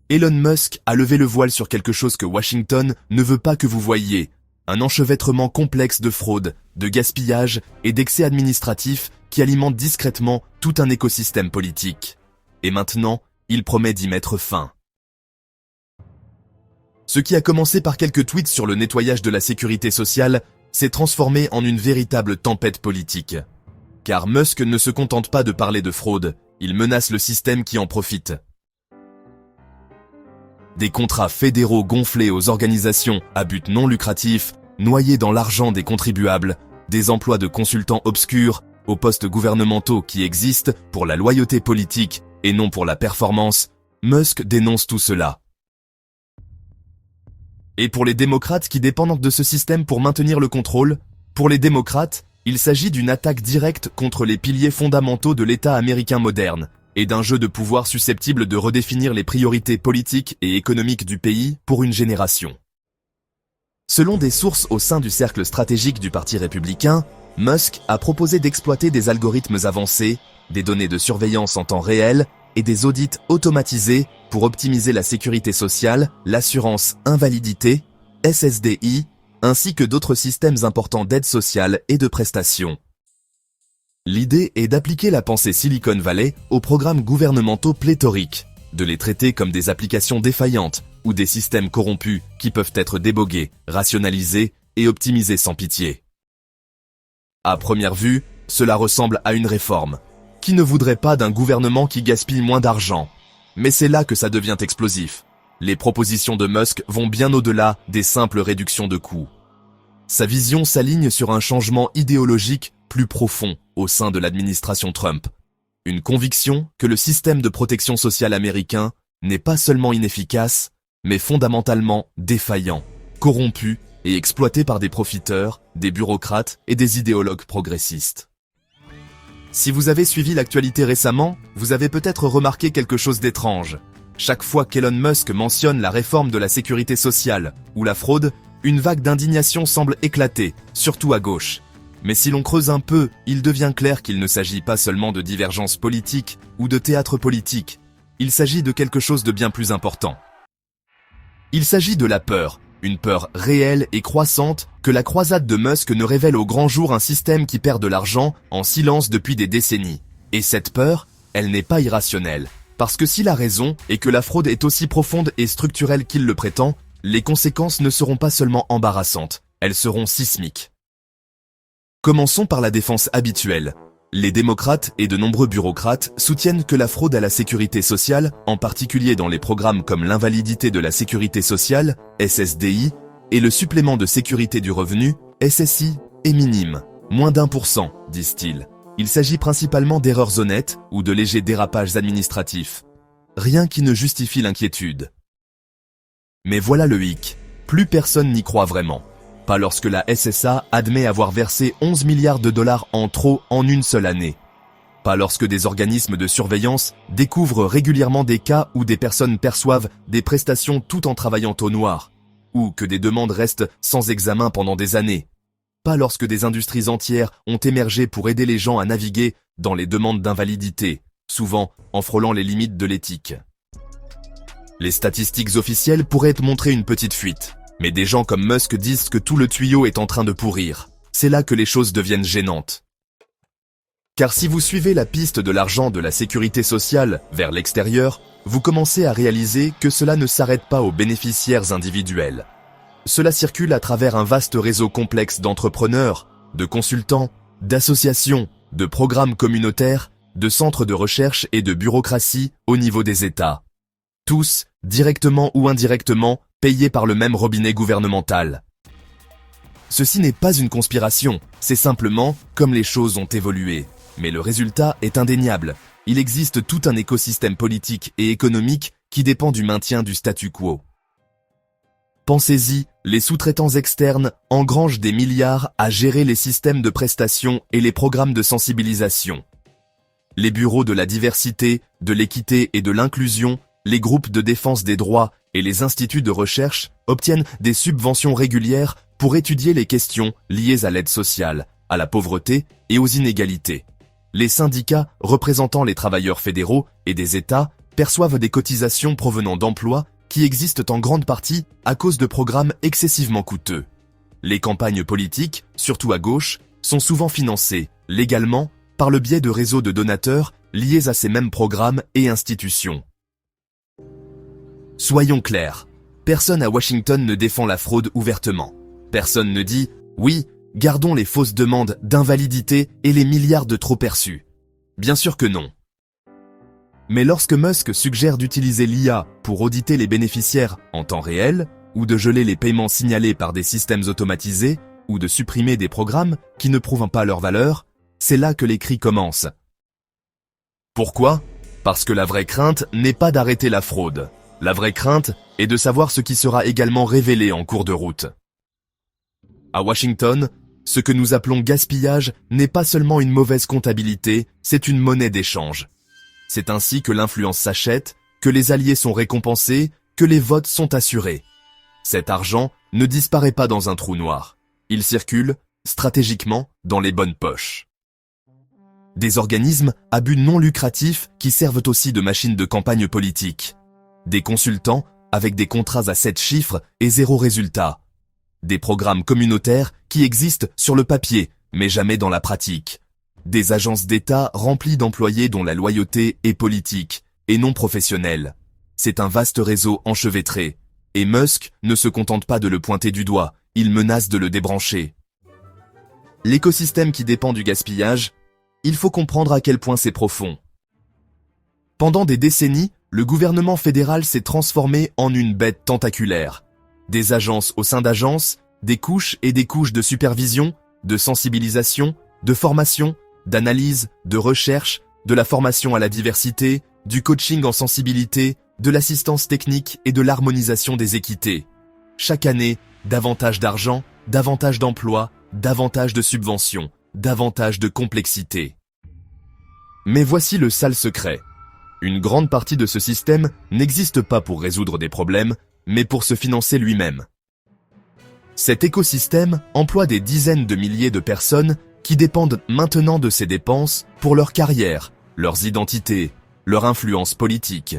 Elon Musk a levé le voile sur quelque chose que Washington ne veut pas que vous voyiez. Un enchevêtrement complexe de fraude, de gaspillage et d'excès administratifs qui alimente discrètement tout un écosystème politique. Et maintenant, il promet d'y mettre fin. Ce qui a commencé par quelques tweets sur le nettoyage de la sécurité sociale s'est transformé en une véritable tempête politique. Car Musk ne se contente pas de parler de fraude, il menace le système qui en profite. Des contrats fédéraux gonflés aux organisations à but non lucratif, noyés dans l'argent des contribuables, des emplois de consultants obscurs aux postes gouvernementaux qui existent pour la loyauté politique et non pour la performance, Musk dénonce tout cela. Et pour les démocrates qui dépendent de ce système pour maintenir le contrôle, pour les démocrates, il s'agit d'une attaque directe contre les piliers fondamentaux de l'État américain moderne, et d'un jeu de pouvoir susceptible de redéfinir les priorités politiques et économiques du pays pour une génération. Selon des sources au sein du cercle stratégique du Parti républicain, Musk a proposé d'exploiter des algorithmes avancés, des données de surveillance en temps réel et des audits automatisés pour optimiser la sécurité sociale, l'assurance invalidité, SSDI, ainsi que d'autres systèmes importants d'aide sociale et de prestations. L'idée est d'appliquer la pensée Silicon Valley aux programmes gouvernementaux pléthoriques, de les traiter comme des applications défaillantes ou des systèmes corrompus qui peuvent être débogués, rationalisés et optimisés sans pitié. À première vue, cela ressemble à une réforme. Qui ne voudrait pas d'un gouvernement qui gaspille moins d'argent? Mais c'est là que ça devient explosif. Les propositions de Musk vont bien au-delà des simples réductions de coûts. Sa vision s'aligne sur un changement idéologique plus profond au sein de l'administration Trump. Une conviction que le système de protection sociale américain n'est pas seulement inefficace, mais fondamentalement défaillant, corrompu et exploité par des profiteurs, des bureaucrates et des idéologues progressistes. Si vous avez suivi l'actualité récemment, vous avez peut-être remarqué quelque chose d'étrange. Chaque fois qu'Elon Musk mentionne la réforme de la sécurité sociale ou la fraude, une vague d'indignation semble éclater, surtout à gauche. Mais si l'on creuse un peu, il devient clair qu'il ne s'agit pas seulement de divergences politiques ou de théâtre politique. Il s'agit de quelque chose de bien plus important. Il s'agit de la peur, une peur réelle et croissante que la croisade de Musk ne révèle au grand jour un système qui perd de l'argent en silence depuis des décennies. Et cette peur, elle n'est pas irrationnelle. Parce que si la raison est que la fraude est aussi profonde et structurelle qu'il le prétend, les conséquences ne seront pas seulement embarrassantes, elles seront sismiques. Commençons par la défense habituelle. Les démocrates et de nombreux bureaucrates soutiennent que la fraude à la sécurité sociale, en particulier dans les programmes comme l'invalidité de la sécurité sociale, SSDI, et le supplément de sécurité du revenu, SSI, est minime, moins d'1%, disent-ils. Il s'agit principalement d'erreurs honnêtes ou de légers dérapages administratifs. Rien qui ne justifie l'inquiétude. Mais voilà le hic, plus personne n'y croit vraiment. Pas lorsque la SSA admet avoir versé 11 milliards de dollars en trop en une seule année. Pas lorsque des organismes de surveillance découvrent régulièrement des cas où des personnes perçoivent des prestations tout en travaillant au noir, ou que des demandes restent sans examen pendant des années. Pas lorsque des industries entières ont émergé pour aider les gens à naviguer dans les demandes d'invalidité, souvent en frôlant les limites de l'éthique. Les statistiques officielles pourraient montrer une petite fuite. Mais des gens comme Musk disent que tout le tuyau est en train de pourrir. C'est là que les choses deviennent gênantes. Car si vous suivez la piste de l'argent de la sécurité sociale vers l'extérieur, vous commencez à réaliser que cela ne s'arrête pas aux bénéficiaires individuels. Cela circule à travers un vaste réseau complexe d'entrepreneurs, de consultants, d'associations, de programmes communautaires, de centres de recherche et de bureaucratie au niveau des États. Tous, directement ou indirectement, payés par le même robinet gouvernemental. Ceci n'est pas une conspiration, c'est simplement comme les choses ont évolué. Mais le résultat est indéniable. Il existe tout un écosystème politique et économique qui dépend du maintien du statu quo. Pensez-y, les sous-traitants externes engrangent des milliards à gérer les systèmes de prestations et les programmes de sensibilisation. Les bureaux de la diversité, de l'équité et de l'inclusion, les groupes de défense des droits et les instituts de recherche obtiennent des subventions régulières pour étudier les questions liées à l'aide sociale, à la pauvreté et aux inégalités. Les syndicats représentant les travailleurs fédéraux et des États perçoivent des cotisations provenant d'emplois qui existent en grande partie à cause de programmes excessivement coûteux. Les campagnes politiques, surtout à gauche, sont souvent financées, légalement, par le biais de réseaux de donateurs liés à ces mêmes programmes et institutions. Soyons clairs, personne à Washington ne défend la fraude ouvertement. Personne ne dit « oui, gardons les fausses demandes d'invalidité et les milliards de trop perçus ». Bien sûr que non. Mais lorsque Musk suggère d'utiliser l'IA pour auditer les bénéficiaires en temps réel, ou de geler les paiements signalés par des systèmes automatisés, ou de supprimer des programmes qui ne prouvent pas leur valeur, c'est là que les cris commencent. Pourquoi ? Parce que la vraie crainte n'est pas d'arrêter la fraude. La vraie crainte est de savoir ce qui sera également révélé en cours de route. À Washington, ce que nous appelons gaspillage n'est pas seulement une mauvaise comptabilité, c'est une monnaie d'échange. C'est ainsi que l'influence s'achète, que les alliés sont récompensés, que les votes sont assurés. Cet argent ne disparaît pas dans un trou noir. Il circule, stratégiquement, dans les bonnes poches. Des organismes à but non lucratif qui servent aussi de machines de campagne politique. Des consultants avec des contrats à 7 chiffres et 0 résultat. Des programmes communautaires qui existent sur le papier, mais jamais dans la pratique. Des agences d'État remplies d'employés dont la loyauté est politique et non professionnelle. C'est un vaste réseau enchevêtré. Et Musk ne se contente pas de le pointer du doigt, il menace de le débrancher. L'écosystème qui dépend du gaspillage, il faut comprendre à quel point c'est profond. Pendant des décennies, le gouvernement fédéral s'est transformé en une bête tentaculaire. Des agences au sein d'agences, des couches et des couches de supervision, de sensibilisation, de formation, d'analyse, de recherche, de la formation à la diversité, du coaching en sensibilité, de l'assistance technique et de l'harmonisation des équités. Chaque année, davantage d'argent, davantage d'emplois, davantage de subventions, davantage de complexité. Mais voici le sale secret. Une grande partie de ce système n'existe pas pour résoudre des problèmes, mais pour se financer lui-même. Cet écosystème emploie des dizaines de milliers de personnes qui dépendent maintenant de ces dépenses pour leur carrière, leurs identités, leur influence politique.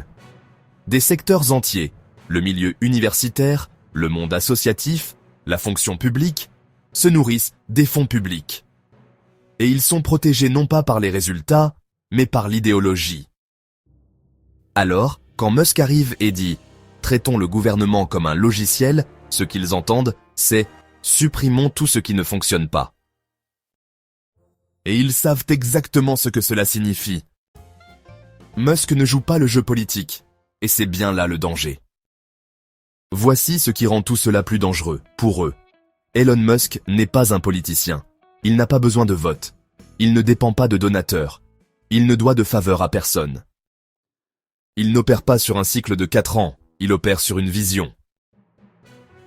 Des secteurs entiers, le milieu universitaire, le monde associatif, la fonction publique, se nourrissent des fonds publics. Et ils sont protégés non pas par les résultats, mais par l'idéologie. Alors, quand Musk arrive et dit « traitons le gouvernement comme un logiciel », ce qu'ils entendent, c'est « supprimons tout ce qui ne fonctionne pas ». Et ils savent exactement ce que cela signifie. Musk ne joue pas le jeu politique, et c'est bien là le danger. Voici ce qui rend tout cela plus dangereux, pour eux. Elon Musk n'est pas un politicien. Il n'a pas besoin de vote. Il ne dépend pas de donateurs. Il ne doit de faveur à personne. Il n'opère pas sur un cycle de 4 ans, il opère sur une vision.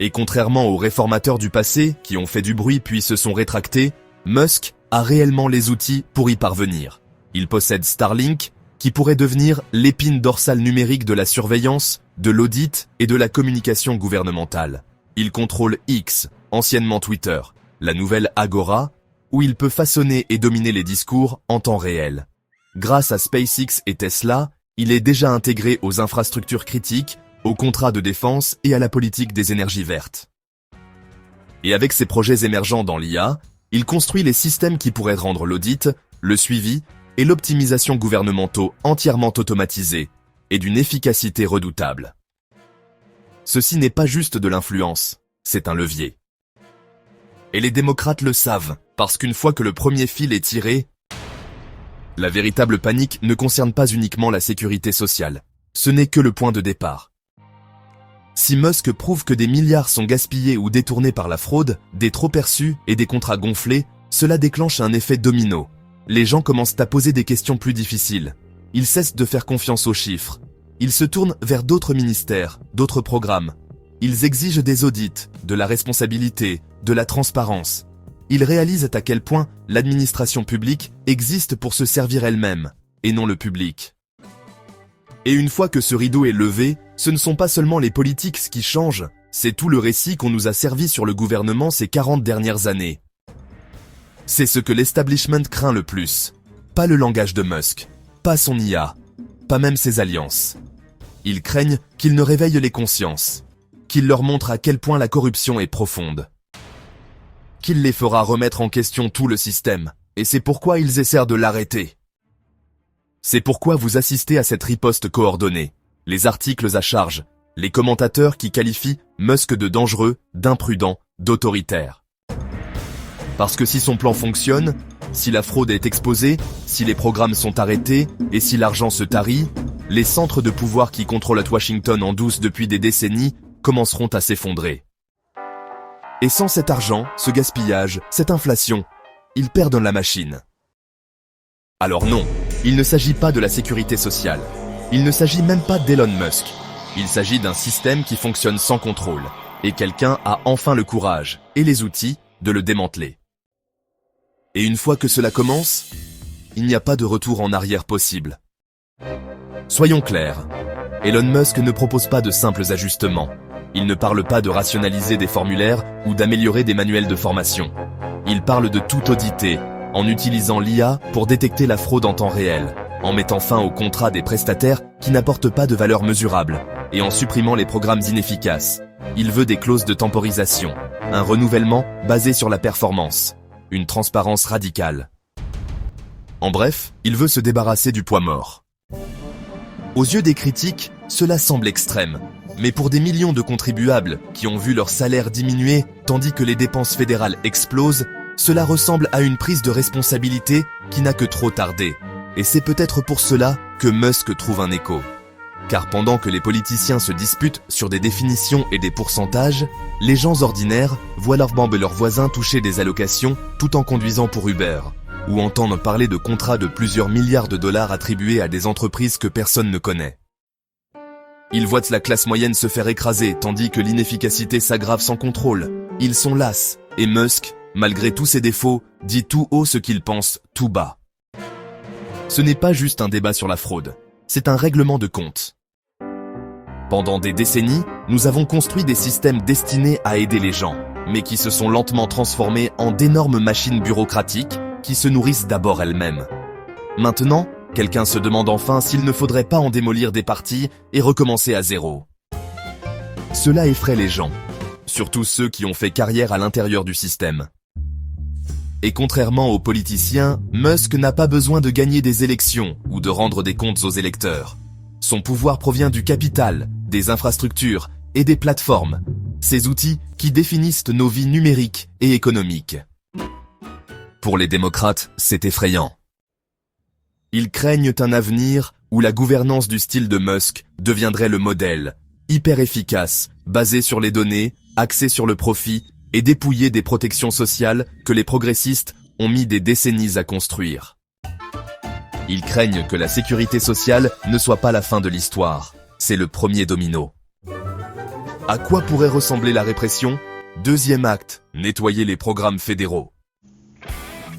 Et contrairement aux réformateurs du passé, qui ont fait du bruit puis se sont rétractés, Musk a réellement les outils pour y parvenir. Il possède Starlink, qui pourrait devenir l'épine dorsale numérique de la surveillance, de l'audit et de la communication gouvernementale. Il contrôle X, anciennement Twitter, la nouvelle Agora, où il peut façonner et dominer les discours en temps réel. Grâce à SpaceX et Tesla, il est déjà intégré aux infrastructures critiques, aux contrats de défense et à la politique des énergies vertes. Et avec ses projets émergents dans l'IA, il construit les systèmes qui pourraient rendre l'audit, le suivi et l'optimisation gouvernementaux entièrement automatisés et d'une efficacité redoutable. Ceci n'est pas juste de l'influence, c'est un levier. Et les démocrates le savent, parce qu'une fois que le premier fil est tiré, la véritable panique ne concerne pas uniquement la sécurité sociale. Ce n'est que le point de départ. Si Musk prouve que des milliards sont gaspillés ou détournés par la fraude, des trop perçus et des contrats gonflés, cela déclenche un effet domino. Les gens commencent à poser des questions plus difficiles. Ils cessent de faire confiance aux chiffres. Ils se tournent vers d'autres ministères, d'autres programmes. Ils exigent des audits, de la responsabilité, de la transparence. Ils réalisent à quel point l'administration publique existe pour se servir elle-même, et non le public. Et une fois que ce rideau est levé, ce ne sont pas seulement les politiques qui changent, c'est tout le récit qu'on nous a servi sur le gouvernement ces 40 dernières années. C'est ce que l'establishment craint le plus. Pas le langage de Musk, pas son IA, pas même ses alliances. Ils craignent qu'il ne réveille les consciences, qu'il leur montre à quel point la corruption est profonde, qu'il les fera remettre en question tout le système, et c'est pourquoi ils essaient de l'arrêter. C'est pourquoi vous assistez à cette riposte coordonnée, les articles à charge, les commentateurs qui qualifient Musk de dangereux, d'imprudent, d'autoritaire. Parce que si son plan fonctionne, si la fraude est exposée, si les programmes sont arrêtés, et si l'argent se tarit, les centres de pouvoir qui contrôlent Washington en douce depuis des décennies commenceront à s'effondrer. Et sans cet argent, ce gaspillage, cette inflation, ils perdent la machine. Alors non, il ne s'agit pas de la sécurité sociale. Il ne s'agit même pas d'Elon Musk. Il s'agit d'un système qui fonctionne sans contrôle. Et quelqu'un a enfin le courage et les outils de le démanteler. Et une fois que cela commence, il n'y a pas de retour en arrière possible. Soyons clairs, Elon Musk ne propose pas de simples ajustements. Il ne parle pas de rationaliser des formulaires ou d'améliorer des manuels de formation. Il parle de tout auditer, en utilisant l'IA pour détecter la fraude en temps réel, en mettant fin aux contrats des prestataires qui n'apportent pas de valeur mesurable, et en supprimant les programmes inefficaces. Il veut des clauses de temporisation, un renouvellement basé sur la performance, une transparence radicale. En bref, il veut se débarrasser du poids mort. Aux yeux des critiques, cela semble extrême, mais pour des millions de contribuables qui ont vu leur salaire diminuer tandis que les dépenses fédérales explosent, cela ressemble à une prise de responsabilité qui n'a que trop tardé. Et c'est peut-être pour cela que Musk trouve un écho. Car pendant que les politiciens se disputent sur des définitions et des pourcentages, les gens ordinaires voient leurs membres et leurs voisins toucher des allocations tout en conduisant pour Uber, ou entendent parler de contrats de plusieurs milliards de dollars attribués à des entreprises que personne ne connaît. Ils voient la classe moyenne se faire écraser tandis que l'inefficacité s'aggrave sans contrôle. Ils sont las, et Musk, malgré tous ses défauts, dit tout haut ce qu'il pense tout bas. Ce n'est pas juste un débat sur la fraude, c'est un règlement de compte. Pendant des décennies, nous avons construit des systèmes destinés à aider les gens, mais qui se sont lentement transformés en d'énormes machines bureaucratiques qui se nourrissent d'abord elles-mêmes. Maintenant, quelqu'un se demande enfin s'il ne faudrait pas en démolir des parties et recommencer à zéro. Cela effraie les gens, surtout ceux qui ont fait carrière à l'intérieur du système. Et contrairement aux politiciens, Musk n'a pas besoin de gagner des élections ou de rendre des comptes aux électeurs. Son pouvoir provient du capital, des infrastructures et des plateformes, ces outils qui définissent nos vies numériques et économiques. Pour les démocrates, c'est effrayant. Ils craignent un avenir où la gouvernance du style de Musk deviendrait le modèle, hyper efficace, basé sur les données, axé sur le profit et dépouillé des protections sociales que les progressistes ont mis des décennies à construire. Ils craignent que la sécurité sociale ne soit pas la fin de l'histoire. C'est le premier domino. À quoi pourrait ressembler la répression ? Deuxième acte, nettoyer les programmes fédéraux.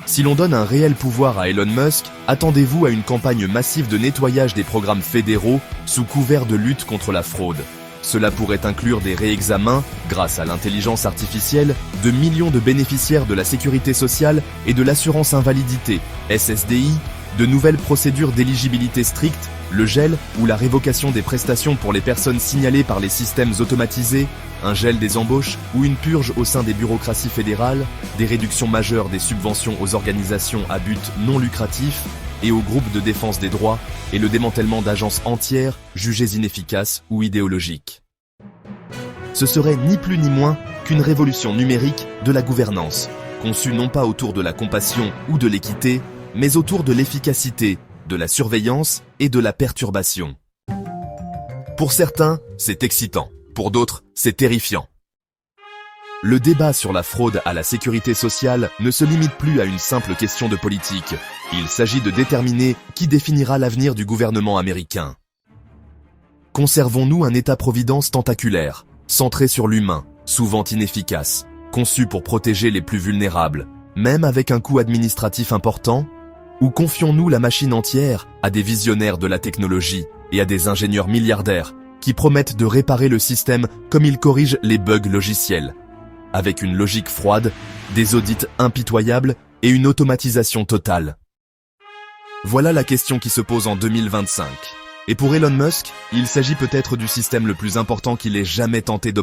Si l'on donne un réel pouvoir à Elon Musk, attendez-vous à une campagne massive de nettoyage des programmes fédéraux sous couvert de lutte contre la fraude. Cela pourrait inclure des réexamens, grâce à l'intelligence artificielle, de millions de bénéficiaires de la sécurité sociale et de l'assurance invalidité, SSDI, de nouvelles procédures d'éligibilité strictes, le gel ou la révocation des prestations pour les personnes signalées par les systèmes automatisés, un gel des embauches ou une purge au sein des bureaucraties fédérales, des réductions majeures des subventions aux organisations à but non lucratif et aux groupes de défense des droits et le démantèlement d'agences entières jugées inefficaces ou idéologiques. Ce serait ni plus ni moins qu'une révolution numérique de la gouvernance, conçue non pas autour de la compassion ou de l'équité, mais autour de l'efficacité, de la surveillance et de la perturbation. Pour certains, c'est excitant. Pour d'autres, c'est terrifiant. Le débat sur la fraude à la sécurité sociale ne se limite plus à une simple question de politique. Il s'agit de déterminer qui définira l'avenir du gouvernement américain. Conservons-nous un État-providence tentaculaire, centré sur l'humain, souvent inefficace, conçu pour protéger les plus vulnérables, même avec un coût administratif important ? Ou confions-nous la machine entière à des visionnaires de la technologie et à des ingénieurs milliardaires qui promettent de réparer le système comme ils corrigent les bugs logiciels, avec une logique froide, des audits impitoyables et une automatisation totale. Voilà la question qui se pose en 2025. Et pour Elon Musk, il s'agit peut-être du système le plus important qu'il ait jamais tenté d'obtenir.